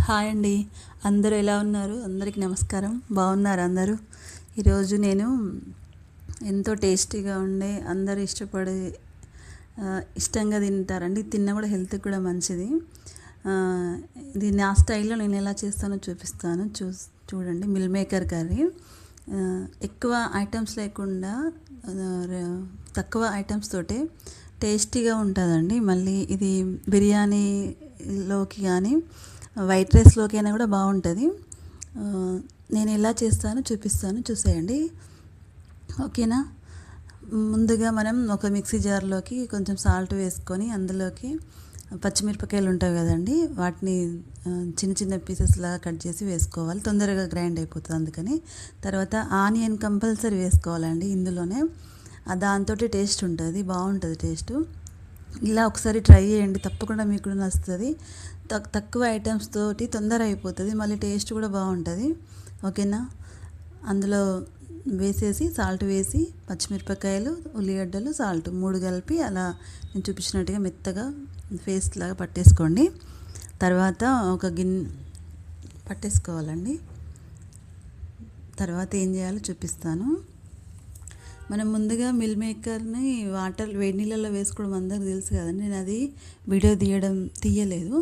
Hi అండి. అందరూ ఎలా ఉన్నారు? అందరికీ నమస్కారం. బాగున్నారు అందరూ? ఈరోజు నేను ఎంతో టేస్టీగా ఉండే అందరూ ఇష్టపడే ఇష్టంగా తింటారండి. తిన్నా కూడా హెల్త్కి కూడా మంచిది. ఇది నా స్టైల్లో నేను ఎలా చేస్తానో చూపిస్తాను. చూడండి. మిల్ మేకర్ కర్రీ ఎక్కువ ఐటమ్స్ లేకుండా తక్కువ ఐటమ్స్ తోటే టేస్టీగా ఉంటుందండి. మళ్ళీ ఇది బిర్యానీలోకి కానీ వైట్ రైస్లోకి అయినా కూడా బాగుంటుంది. నేను ఎలా చేస్తానో చూపిస్తాను, చూసేయండి. ఓకేనా? ముందుగా మనం ఒక మిక్సీ జార్లోకి కొంచెం సాల్ట్ వేసుకొని అందులోకి పచ్చిమిరపకాయలు ఉంటాయి కదండి, వాటిని చిన్న చిన్న పీసెస్ లాగా కట్ చేసి వేసుకోవాలి. తొందరగా గ్రైండ్ అయిపోతుంది అందుకని. తర్వాత ఆనియన్ కంపల్సరీ వేసుకోవాలండి ఇందులోనే. దాంతో టేస్ట్ ఉంటుంది, బాగుంటుంది టేస్ట్. ఇలా ఒకసారి ట్రై చేయండి, తప్పకుండా మీకు కూడా నచ్చుతుంది. తక్కువ ఐటమ్స్ తోటి తొందర అయిపోతుంది, మళ్ళీ టేస్ట్ కూడా బాగుంటుంది. ఓకేనా? అందులో వేసేసి సాల్ట్ వేసి పచ్చిమిరపకాయలు, ఉల్లిగడ్డలు, సాల్ట్ 3 కలిపి అలా నేను చూపించినట్టుగా మెత్తగా పేస్ట్ లాగా పట్టేసుకోండి. తర్వాత ఒక పట్టేసుకోవాలండి. తర్వాత ఏం చేయాలో చూపిస్తాను. మనం ముందుగా మిల్ మేకర్ని వేడి నీళ్ళలో వేసుకోవడం అందరికీ తెలుసు కదండి. నేను అది వీడియో తీయలేదు.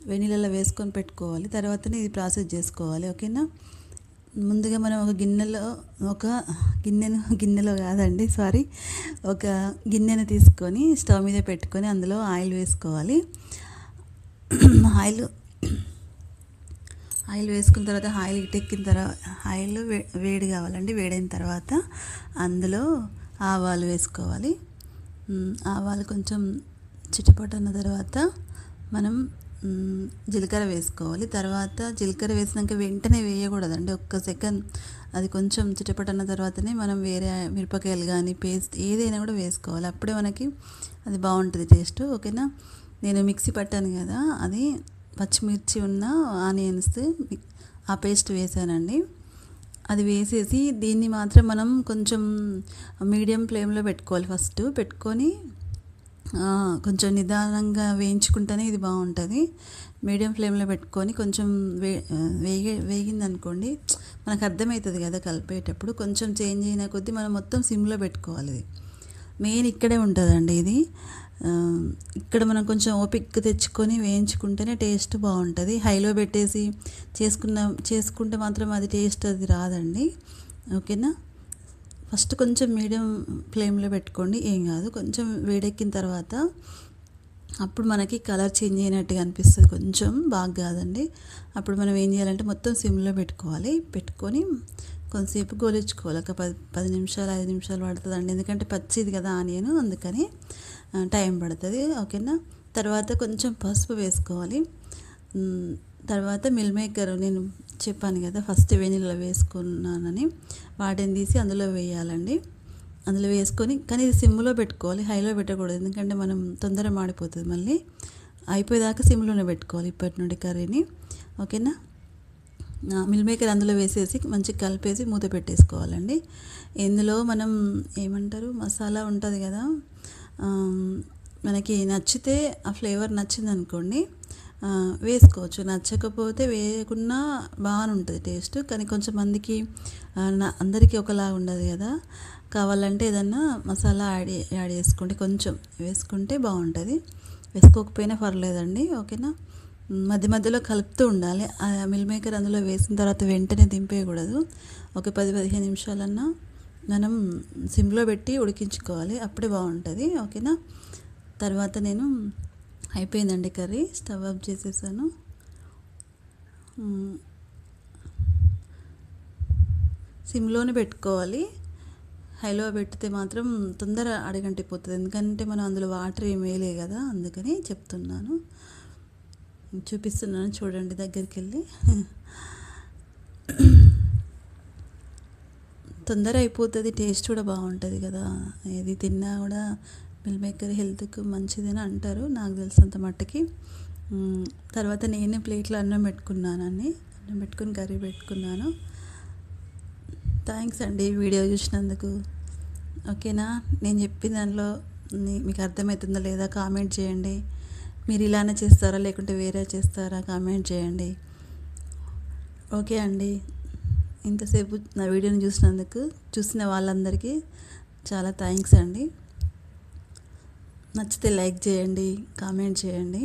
వేడి నీళ్ళలో వేసుకొని పెట్టుకోవాలి. తర్వాతనే ఇది ప్రాసెస్ చేసుకోవాలి. ఓకేనా? ముందుగా మనం ఒక గిన్నెను తీసుకొని స్టవ్ మీద పెట్టుకొని అందులో ఆయిల్ వేసుకోవాలి. ఆయిల్ వేసుకున్న తర్వాత ఆయిల్ ఇటెక్కిన తర్వాత ఆయిల్ వేడి కావాలండి. వేడైన తర్వాత అందులో ఆవాలు వేసుకోవాలి. ఆవాలు కొంచెం చిటపట అన్న తర్వాత మనం జీలకర్ర వేసుకోవాలి. తర్వాత జీలకర్ర వేసినాక వెంటనే వేయకూడదండి, ఒక్క సెకండ్ అది కొంచెం చిటపట అన్న తర్వాతనే మనం వేరే మిరపకాయలు కానీ పేస్ట్ ఏదైనా కూడా వేసుకోవాలి. అప్పుడే మనకి అది బాగుంటుంది టేస్ట్. ఓకేనా? నేను మిక్సీ పట్టాను కదా, అది పచ్చిమిర్చి ఉన్న ఆనియన్స్ ఆ పేస్ట్ వేసానండి. అది వేసేసి దీన్ని మాత్రం మనం కొంచెం మీడియం ఫ్లేమ్లో పెట్టుకోవాలి. ఫస్ట్ పెట్టుకొని కొంచెం నిదానంగా వేయించుకుంటేనే ఇది బాగుంటుంది. మీడియం ఫ్లేమ్లో పెట్టుకొని కొంచెం వేగిందనుకోండి, మనకు అర్థమవుతుంది కదా కలిపేటప్పుడు. కొంచెం చేంజ్ అయిన కొద్దీ మనం మొత్తం సిమ్లో పెట్టుకోవాలి. ఇది మెయిన్ ఇక్కడే ఉంటుందండి. ఇది ఇక్కడ మనం కొంచెం ఓపిక తెచ్చుకొని వేయించుకుంటేనే టేస్ట్ బాగుంటుంది. హైలో పెట్టేసి చేసుకుంటే మాత్రం అది టేస్ట్ అది రాదండి. ఓకేనా? ఫస్ట్ కొంచెం మీడియం ఫ్లేమ్లో పెట్టుకోండి, ఏం కాదు. కొంచెం వేడెక్కిన తర్వాత అప్పుడు మనకి కలర్ చేంజ్ అయినట్టుగా అనిపిస్తుంది, కొంచెం బాగా కాదండి. అప్పుడు మనం ఏం చేయాలంటే మొత్తం సిమ్లో పెట్టుకోవాలి. పెట్టుకొని కొంతసేపు గోలించుకోవాలి. ఒక 10 నిమిషాలు 5 నిమిషాలు పడుతుందండి, ఎందుకంటే పచ్చిది కదా ఆనియన్, అందుకని టైం పడుతుంది. ఓకేనా? తర్వాత కొంచెం పసుపు వేసుకోవాలి. తర్వాత మిల్ మేకర్ నేను చెప్పాను కదా ఫస్ట్ వెనిలా వేసుకున్నానని, వాటిని తీసి అందులో వేయాలండి. అందులో వేసుకొని, కానీ ఇది సిమ్లో పెట్టుకోవాలి, హైలో పెట్టకూడదు, ఎందుకంటే మనం తొందర మాడిపోతుంది. మళ్ళీ అయిపోయేదాకా సిమ్లోనే పెట్టుకోవాలి ఇప్పటి నుండి కర్రీని. ఓకేనా? మిల్ మేకర్ అందులో వేసేసి మంచిగా కలిపేసి మూత పెట్టేసుకోవాలండి. ఇందులో మనం ఏమంటారు మసాలా ఉంటుంది కదా, మనకి నచ్చితే ఆ ఫ్లేవర్ నచ్చిందనుకోండి వేసుకోవచ్చు, నచ్చకపోతే వేయకున్నా బాగానే ఉంటుంది టేస్ట్. కానీ కొంచెం మందికి అందరికీ ఒకలా ఉండదు కదా, కావాలంటే ఏదన్నా మసాలా యాడ్ చేసుకోండి, కొంచెం వేసుకుంటే బాగుంటుంది. వేసుకోకపోయినా పర్లేదండి. ఓకేనా? మధ్య మధ్యలో కలుపుతూ ఉండాలి. మిల్ మేకర్ అందులో వేసిన తర్వాత వెంటనే దింపేయకూడదు. ఒక 10-15 నిమిషాలన్నా మనం సిమ్లో పెట్టి ఉడికించుకోవాలి, అప్పుడే బాగుంటుంది. ఓకేనా? తర్వాత నేను అయిపోయిందండి కర్రీ, స్టవ్ ఆఫ్ చేసేసాను. సిమ్లోనే పెట్టుకోవాలి, హైలో పెడితే మాత్రం తొందర అడుగంటిపోతుంది, ఎందుకంటే మనం అందులో వాటర్ ఏమి వేయలే కదా, అందుకని చెప్తున్నాను. చూపిస్తున్నాను చూడండి దగ్గరికి వెళ్ళి. తొందర అయిపోతుంది, టేస్ట్ కూడా బాగుంటుంది కదా. ఏది తిన్నా కూడా మిల్ మేకర్ హెల్త్కి మంచిదని అంటారు, నాకు తెలిసినంత మట్టుకి. తర్వాత నేనే ప్లేట్లో అన్నం పెట్టుకుని కర్రీ పెట్టుకున్నాను. థ్యాంక్స్ అండి వీడియో చూసినందుకు. ఓకేనా? నేను చెప్పిన దానిలో మీకు అర్థమవుతుందా లేదా కామెంట్ చేయండి. మీరు ఇలానే చేస్తారా లేకుంటే వేరే చేస్తారా కామెంట్ చేయండి. ఓకే అండి. ఇంతసేపు నా వీడియోని చూసిన వాళ్ళందరికీ చాలా థ్యాంక్స్ అండి. నచ్చితే లైక్ చేయండి, కామెంట్ చేయండి.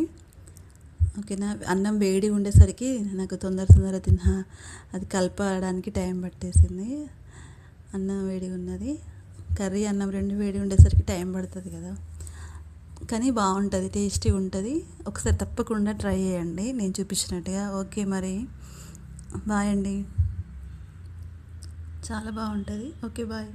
ఓకేనా. అన్నం వేడి ఉండేసరికి నాకు తొందర అది కలపడానికి టైం పట్టేసింది. అన్నం వేడి ఉన్నది, కర్రీ అన్నం రెండు వేడి ఉండేసరికి టైం పడుతుంది కదా. కానీ బాగుంటుంది, టేస్టీగా ఉంటుంది. ఒకసారి తప్పకుండా ట్రై చేయండి నేను చూపించినట్టుగా. ఓకే మరి, బాయ్ అండి. చాలా బాగుంటుంది. Okay bye.